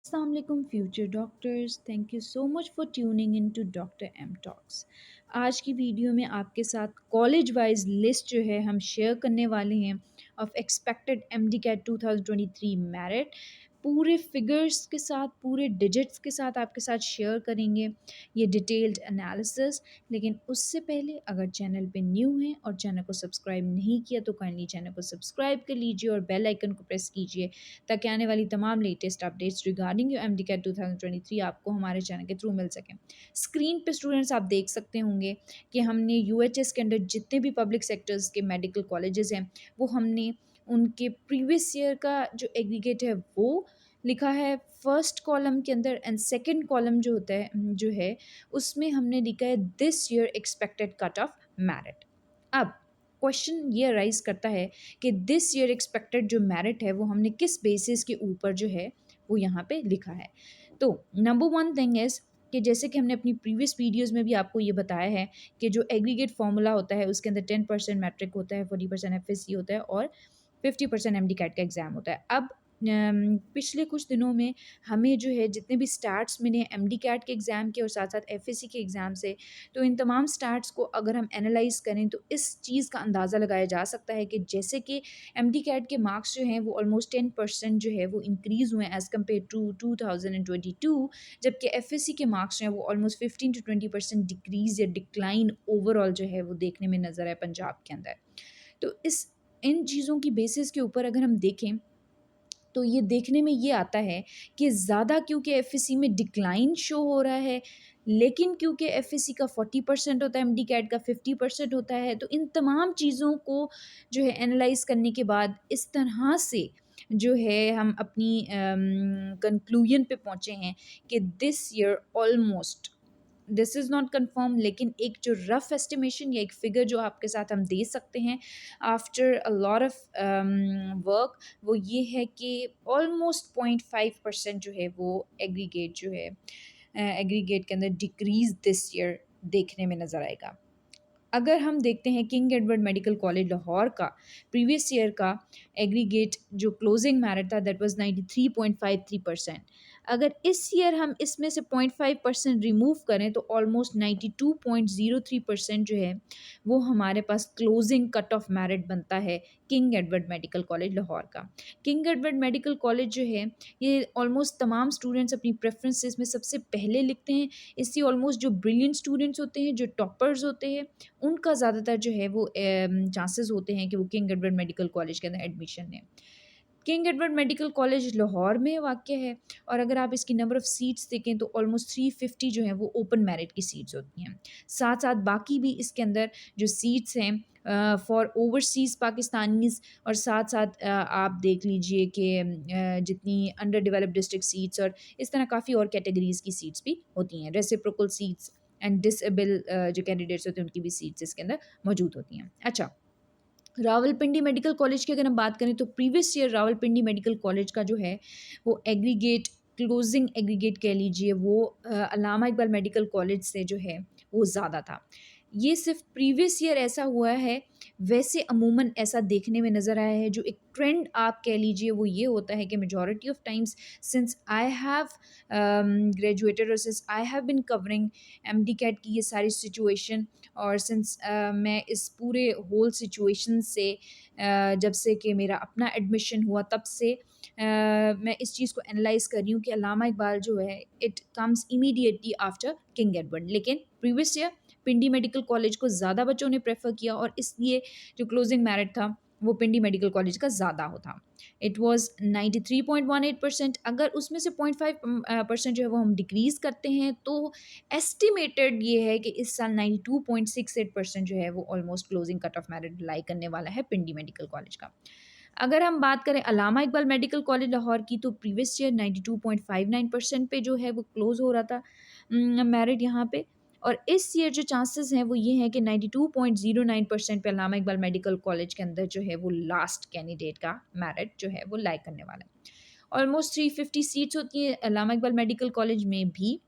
Assalamu alaikum future doctors, thank you so much for tuning in to Dr. M Talks। आज की video में आपके साथ college wise list जो है हम शेयर करने वाले हैं of expected MD CAT 2023 merit. पूरे फिगर्स के साथ, पूरे डिजिट्स के साथ आपके साथ शेयर करेंगे ये डिटेल्ड एनालिसिस। लेकिन उससे पहले अगर चैनल पे न्यू हैं और चैनल को सब्सक्राइब नहीं किया तो काइंडली चैनल को सब्सक्राइब कर लीजिए और बेल आइकन को प्रेस कीजिए ताकि आने वाली तमाम latest updates regarding your MD CAT 2023 आपको हमारे चैनल के थ्रू मिल सकें। स्क्रीन पे स्टूडेंट्स आप देख सकते होंगे कि हमने यूएचएस के अंदर जितने भी पब्लिक सेक्टर्स के मेडिकल कॉलेजेस हैं वो हमने उनके प्रीवियस ईयर का जो एग्रीगेट है वो लिखा है फर्स्ट कॉलम के अंदर, एंड सेकंड कॉलम जो होता है जो है उसमें हमने लिखा है this year expected cut off merit. अब क्वेश्चन ये राइज करता है कि दिस ईयर एक्सपेक्टेड जो मेरिट है वो हमने किस बेसिस के ऊपर जो है वो यहाँ पे लिखा है। तो नंबर वन थिंग इज़ कि जैसे कि हमने अपनी प्रीवियस वीडियोस में भी आपको ये बताया है कि जो एग्रीगेट फार्मूला होता है उसके अंदर 10% मैट्रिक होता है, 40% एफएससी होता है और 50% एमडी कैट का एग्ज़ाम होता है। अब पिछले कुछ दिनों में हमें जो है जितने भी स्टार्ट्स मिले हैं एमडी कैट के एग्ज़ाम के और साथ साथ एफएससी के एग्ज़ाम से, तो इन तमाम स्टार्ट्स को अगर हम एनालाइज़ करें तो इस चीज़ का अंदाज़ा लगाया जा सकता है कि जैसे कि एमडी कैट के मार्क्स जो हैं वो ऑलमोस्ट 10% जो है वो इंक्रीज़ हुए हैं एज़ कम्पेयर टू 2022, जबकि एफएससी के मार्क्स जो हैं वो ऑलमोस्ट 15 to 20% डिक्रीज़ या डिक्लाइन ओवरऑल जो है वो देखने में नज़र आए पंजाब के अंदर। तो इन चीज़ों की बेसिस के ऊपर अगर हम देखें तो ये देखने में ये आता है कि ज़्यादा क्योंकि एफएससी में डिक्लाइन शो हो रहा है, लेकिन क्योंकि एफएससी का 40% होता है, एमडी कैट का 50% होता है, तो इन तमाम चीज़ों को जो है एनालाइज़ करने के बाद इस तरह से जो है हम अपनी कंक्लूजन पे पहुँचे हैं कि this year almost, this is not confirm, लेकिन एक जो रफ़ एस्टिमेशन या एक फ़िगर जो आपके साथ हम दे सकते हैं after a lot of work, वो ये है कि ऑलमोस्ट 0.5% जो है वो एग्रीगेट जो है एग्रीगेट के अंदर डिक्रीज़ दिस ईयर देखने में नज़र आएगा। अगर हम देखते हैं king Edward Medical College Lahore का प्रीवियस ईयर का एग्रीगेट जो क्लोजिंग मेरिट था दैट वाज 93.53%। अगर इस ईयर हम इसमें से 0.5% रिमूव करें तो ऑलमोस्ट 92.03% जो है वो हमारे पास क्लोजिंग कट ऑफ मेरिट बनता है King Edward Medical College Lahore का। किंग एडवर्ड मेडिकल कॉलेज जो है ये ऑलमोस्ट तमाम स्टूडेंट्स अपनी प्रेफरेंसेस में सबसे पहले लिखते हैं। इससे ऑलमोस्ट जो ब्रिलियंट स्टूडेंट्स होते हैं, जो टॉपर्स होते हैं, उनका ज़्यादातर जो है वो चांसेस होते हैं कि वो किंग एडवर्ड मेडिकल कॉलेज के अंदर एडमिशन लें। King Edward Medical College Lahore में वाक़ है और अगर आप इसकी नंबर ऑफ़ सीट्स देखें तो ऑलमोस्ट 350 जो हैं वो ओपन मेरिट की सीट्स होती हैं। साथ-साथ बाकी भी इसके अंदर जो सीट्स हैं फॉर ओवरसीज़ पाकिस्तानीज़, और साथ-साथ आप देख लीजिए कि जितनी अंडर डेवलप्ड डिस्ट्रिक्ट सीट्स और इस तरह काफ़ी और कैटेगरीज़ की सीट्स भी होती हैं। रेसिप्रोकल सीट्स एंड डिसेबल जो कैंडिडेट्स होते हैं उनकी भी सीट्स इसके अंदर मौजूद होती हैं। अच्छा, रावलपिंडी मेडिकल कॉलेज की अगर हम बात करें तो previous year Rawalpindi medical college का जो है वो एग्रीगेट, क्लोजिंग एग्रीगेट कह लीजिए, वो अल्लामा इकबाल मेडिकल कॉलेज से जो है वो ज़्यादा था। ये सिर्फ प्रीवियस ईयर ऐसा हुआ है, वैसे अमूमन ऐसा देखने में नज़र आया है। जो एक ट्रेंड आप कह लीजिए वो ये होता है कि majority of times since I have graduated और since I have been covering MD CAT की ये सारी सिचुएशन, और सिंस मैं इस पूरे होल सिचुएशन से जब से कि मेरा अपना एडमिशन हुआ तब से मैं इस चीज़ को एनालाइज़ कर रही हूँ कि अल्लामा इकबाल जो है it comes immediately after king Edward, लेकिन प्रीवियस ईयर पिंडी मेडिकल कॉलेज को ज़्यादा बच्चों ने प्रेफर किया और इसलिए जो क्लोजिंग मेरिट था वो पिंडी मेडिकल कॉलेज का ज़्यादा होता। It was 93.18%। अगर उसमें से 0.5% जो है वो हम डिक्रीज़ करते हैं तो एस्टिमेटेड ये है कि इस साल 92.68% जो है वो almost closing cut off merit लाई करने वाला है पिंडी मेडिकल कॉलेज का। अगर हम बात करें अल्लामा इकबाल मेडिकल कॉलेज लाहौर की तो प्रीवियस ईयर 92.59% पे जो है वो क्लोज़ हो रहा था मेरिट यहाँ पे, और इस ईयर जो चांसेस हैं वो ये हैं कि 92.09% पे अल्लामा इकबाल मेडिकल कॉलेज के अंदर जो है वो लास्ट कैंडिडेट का मेरिट जो है वो लाई करने वाला है। ऑलमोस्ट 350 सीट्स होती हैं अल्लामा इकबाल मेडिकल कॉलेज में भी,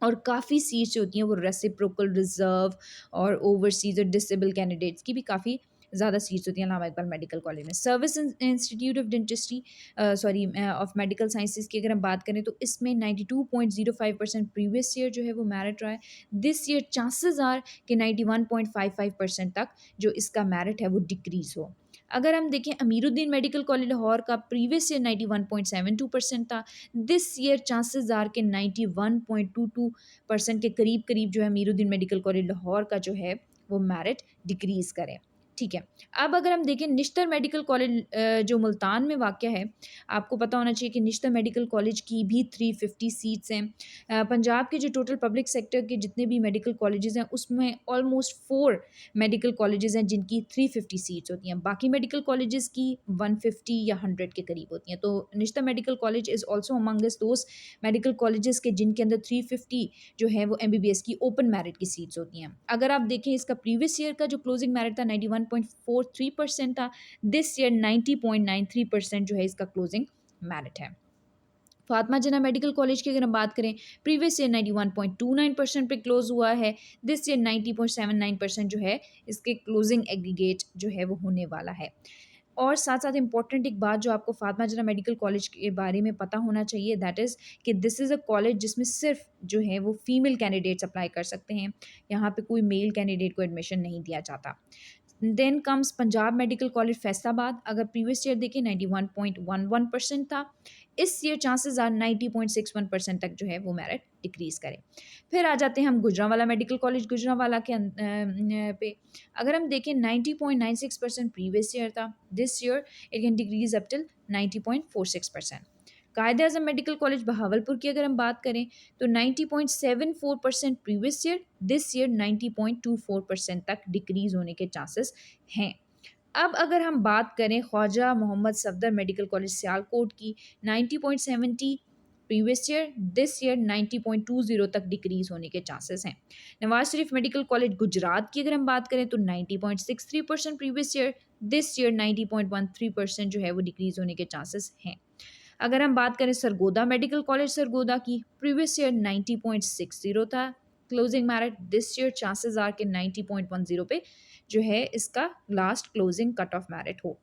और काफ़ी सीट्स जो होती हैं वो रेसिप्रोकल, रिज़र्व और ओवरसीज़ और डिसेबल कैंडिडेट्स की भी काफ़ी ज़्यादा सीट्स होती हैं अल्लामा इकबाल मेडिकल कॉलेज में। Service institute of dentistry sorry of medical sciences की अगर हम बात करें तो इसमें 92.05% प्रीवियस ईयर जो है वो मेरिट रहा है। दिस ईयर चांसेस आर कि 91.55% तक जो इसका मेरिट है वो डिक्रीज़ हो। अगर हम देखें अमीरुद्दीन मेडिकल कॉलेज लाहौर का प्रीवियस ईयर 91.72% था। दिस ईयर चांसेस आर के 91.22% के करीब करीब जो है अमीरुद्दीन मेडिकल कॉलेज लाहौर का जो है वो मेरिट डिक्रीज़ करें। ठीक है। अब अगर हम देखें निश्तर मेडिकल कॉलेज जो मुल्तान में वाक़या है, आपको पता होना चाहिए कि निश्तर मेडिकल कॉलेज की भी 350 सीट्स हैं। पंजाब के जो टोटल पब्लिक सेक्टर के जितने भी मेडिकल कॉलेजेस हैं उसमें ऑलमोस्ट 4 मेडिकल कॉलेजेस हैं जिनकी 350 सीट्स होती हैं। बाकी मेडिकल कॉलेजेस की 150 या 100 के करीब होती हैं। तो Nishtar medical college is also amongst those medical colleges के जिनके अंदर 350 जो है वो एमबीबीएस की ओपन मेरिट की सीट्स होती हैं। अगर आप देखें इसका प्रीवियस ईयर का जो क्लोजिंग मेरिट था 91.43% था। दिस ईयर 90.93% जो है इसका क्लोजिंग मेरिट है। फातिमा जिन्ना मेडिकल कॉलेज की अगर हम बात करें, प्रीवियस ईयर 91.29% पे क्लोज़ हुआ है। दिस ईयर 90.79% जो है इसके क्लोजिंग एग्रीगेट जो है वो होने वाला है। और साथ-साथ इम्पोर्टेंट एक बात जो आपको फातिमा जिन्ना मेडिकल कॉलेज के बारे में पता होना चाहिए, दैट इज़ कि दिस इज़ अ कॉलेज जिसमें सिर्फ़ जो है वो फीमेल कैंडिडेट्स अप्लाई कर सकते हैं। यहाँ पे कोई मेल कैंडिडेट को एडमिशन नहीं दिया जाता। Then comes Punjab medical college Faisalabad. अगर प्रीवियस ईयर देखें 91.11% था। इस ईयर चांसेस आर 90.61% तक जो है वो मेरिट डिक्रीज़ करें। फिर आ जाते हैं हम गुजरांवाला मेडिकल कॉलेज गुजरांवाला के पे। अगर हम देखें 90.96% प्रीवियस ईयर था। This year it can decrease up till 90.46%। Quaid-e-Azam medical college Bahawalpur की अगर हम बात करें तो 90.74% प्रीवियस ईयर, दिस ईयर 90.24% तक डिक्रीज़ होने के चांसेस हैं। अब अगर हम बात करें ख्वाजा मोहम्मद सफदर मेडिकल कॉलेज सियालकोट की, 90.70 प्रीवियस ईयर, दिस ईयर 90.20 तक डिक्रीज़ होने के चांसेस हैं। नवाज शरीफ मेडिकल कॉलेज गुजरात की अगर हम बात करें तो 90.63% प्रीवियस ईयर, दिस ईयर 90.13% जो है वो डिक्रीज़ होने के चांसेस हैं। अगर हम बात करें सरगोदा मेडिकल कॉलेज सरगोदा की, प्रीवियस ईयर 90.60 था closing merit. This year chances are के 90.10 पे जो है इसका last closing cut off merit हो।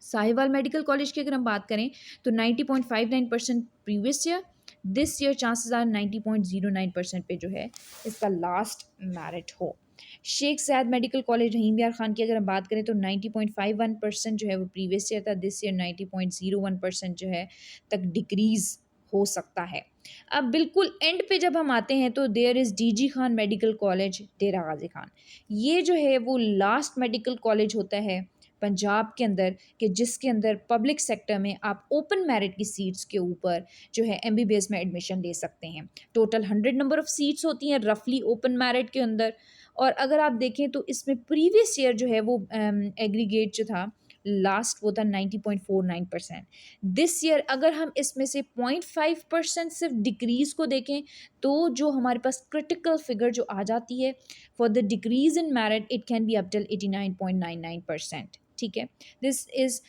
साहिवाल मेडिकल कॉलेज की अगर हम बात करें तो 90.59% previous year, this year chances are 90.09% पे जो है इसका लास्ट मेरिट हो। शेख ज़ायद मेडिकल कॉलेज रहीम यार खान की अगर हम बात करें तो 90.51% जो है वो प्रीवियस ईयर था। दिस ईयर 90.01% जो है तक डिक्रीज़ हो सकता है। अब बिल्कुल एंड पे जब हम आते हैं तो there is DG Khan medical college Dera Ghazi Khan. ये जो है वो लास्ट मेडिकल कॉलेज होता है पंजाब के अंदर कि जिसके अंदर पब्लिक सेक्टर में आप ओपन मेरिट की सीट्स के ऊपर जो है एमबीबीएस में एडमिशन ले सकते हैं। टोटल 100 नंबर ऑफ़ सीट्स होती हैं रफली ओपन मेरिट के अंदर। और अगर आप देखें तो इसमें प्रीवियस ईयर जो है वो एग्रीगेट जो था लास्ट वो था 90.49%। दिस ईयर अगर हम इसमें से 0.5% सिर्फ डिक्रीज़ को देखें तो जो हमारे पास क्रिटिकल फिगर जो आ जाती है for the decrease in merit it can be up till 89.99%। ठीक है। दिस इज़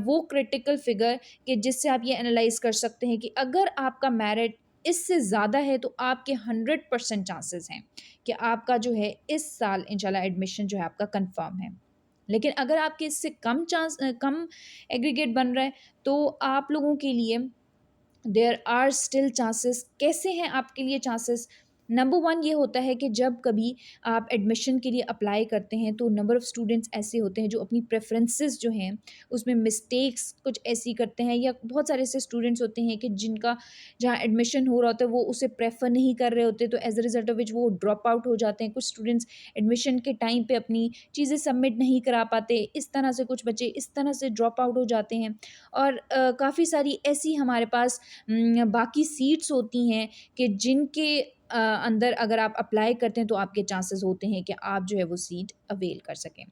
वो क्रिटिकल फिगर कि जिससे आप ये एनालाइज कर सकते हैं कि अगर आपका मेरिट इससे ज़्यादा है तो आपके 100% चांसेस हैं कि आपका जो है इस साल इंशाल्लाह एडमिशन जो है आपका कंफर्म है। लेकिन अगर आपके इससे कम एग्रीगेट बन रहा है तो आप लोगों के लिए देयर आर स्टिल चांसेस। कैसे हैं आपके लिए चांसेस? नंबर वन ये होता है कि जब कभी आप एडमिशन के लिए अप्लाई करते हैं तो नंबर ऑफ़ स्टूडेंट्स ऐसे होते हैं जो अपनी प्रेफरेंसेस जो हैं उसमें मिस्टेक्स कुछ ऐसी करते हैं, या बहुत सारे ऐसे स्टूडेंट्स होते हैं कि जिनका जहाँ एडमिशन हो रहा होता है वो उसे प्रेफर नहीं कर रहे होते, तो as a result of which वो ड्रॉप आउट हो जाते हैं। कुछ स्टूडेंट्स एडमिशन के टाइम पे अपनी चीज़ें सबमिट नहीं करा पाते, इस तरह से कुछ बच्चे इस तरह से ड्रॉप आउट हो जाते हैं। और काफ़ी सारी ऐसी हमारे पास बाकी सीट्स होती हैं कि जिनके अंदर अगर आप अप्लाई करते हैं तो आपके चांसेस होते हैं कि आप जो है वो सीट अवेल कर सकें।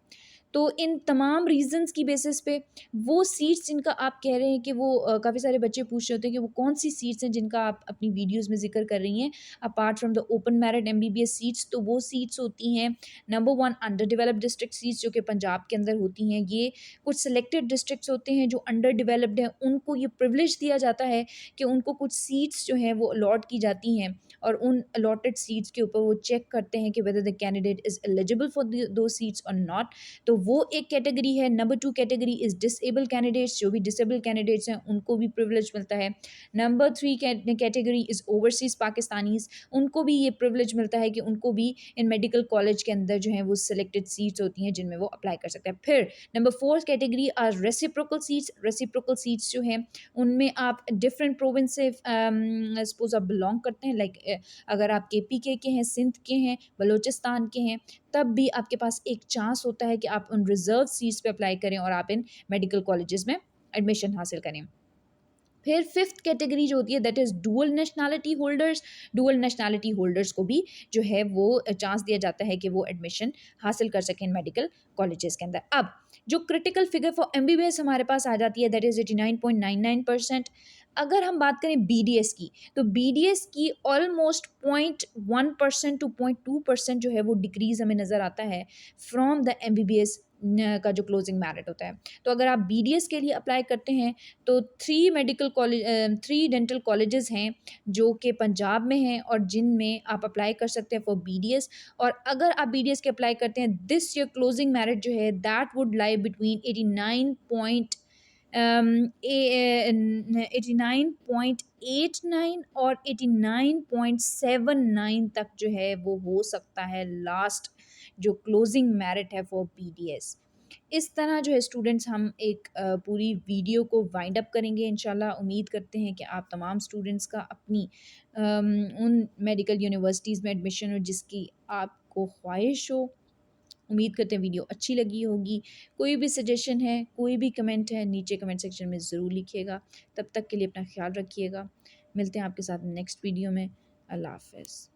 तो इन तमाम रीज़न्स की बेसिस पे वो सीट्स जिनका आप कह रहे हैं कि वो काफ़ी सारे बच्चे पूछ रहे होते हैं कि वो कौन-सी सीट्स हैं जिनका आप अपनी वीडियोज़ में ज़िक्र कर रही हैं, apart from the open merit MBBS seats. तो वो सीट्स होती हैं number 1 under developed district seats जो कि पंजाब के अंदर होती हैं। ये कुछ सिलेक्टेड डिस्ट्रिक्ट्स होते हैं जो अंडर डेवलप्ड हैं, उनको ये प्रिविलेज दिया जाता है कि उनको कुछ सीट्स जो हैं वो अलॉट की जाती हैं और उन अलॉटेड सीट्स के ऊपर वो चेक करते हैं कि whether the candidate is eligible for दो सीट्स और नॉट। तो वो एक कैटेगरी है। Number 2 category is disable candidates, जो भी डिसेबल कैंडिडेट्स हैं उनको भी प्रिविलेज मिलता है। Number 3 category is overseas Pakistanis, उनको भी ये प्रिविलेज मिलता है कि उनको भी इन मेडिकल कॉलेज के अंदर जो है वो सिलेक्टेड सीट्स होती हैं जिनमें वो अप्लाई कर सकते हैं। फिर number 4 category are reciprocal seats. Reciprocal seats जो हैं उनमें आप डिफरेंट प्रोविंस से सपोज़ आप बिलॉन्ग करते हैं, लाइक अगर आप केपीके के हैं, सिंध के हैं, बलूचिस्तान के हैं, तब भी आपके पास एक चांस होता है कि आप उन रिज़र्व सीट्स पे अप्लाई करें और आप इन मेडिकल कॉलेजेस में एडमिशन हासिल करें। फिर फिफ्थ कैटेगरी जो होती है that is dual nationality holders. Dual nationality holders को भी जो है वो चांस दिया जाता है कि वो एडमिशन हासिल कर सकें मेडिकल कॉलेजेस के अंदर। अब जो क्रिटिकल फिगर फॉर एमबीबीएस हमारे पास आ जाती है दैट इज़ 89.99%। अगर हम बात करें बीडीएस की, तो बीडीएस की ऑलमोस्ट 0.1% टू 0.2% जो है वो डिक्रीज़ हमें नज़र आता है फ्रॉम द एमबीबीएस का जो क्लोजिंग मेरिट होता है। तो अगर आप बीडीएस के लिए अप्लाई करते हैं तो 3 डेंटल कॉलेजेस हैं जो कि पंजाब में हैं और जिनमें आप अप्लाई कर सकते हैं फॉर बीडीएस। और अगर आप बीडीएस के अप्लाई करते हैं, दिस ईयर क्लोजिंग मेरिट जो है दैट वुड लाई बिटवीन 89.89 और 89.79 तक जो है वो हो सकता है लास्ट जो क्लोजिंग मेरिट है फॉर बीडीएस। इस तरह जो है स्टूडेंट्स हम एक पूरी वीडियो को वाइंड अप करेंगे इंशाल्लाह। उम्मीद करते हैं कि आप तमाम स्टूडेंट्स का अपनी उन मेडिकल यूनिवर्सिटीज़ में एडमिशन हो जिसकी आपको ख्वाहिश हो। उम्मीद करते हैं वीडियो अच्छी लगी होगी। कोई भी सजेशन है, कोई भी कमेंट है, नीचे कमेंट सेक्शन में ज़रूर लिखिएगा। तब तक के लिए अपना ख़्याल रखिएगा। मिलते हैं आपके साथ नेक्स्ट वीडियो में। अल्लाह हाफ़िज़।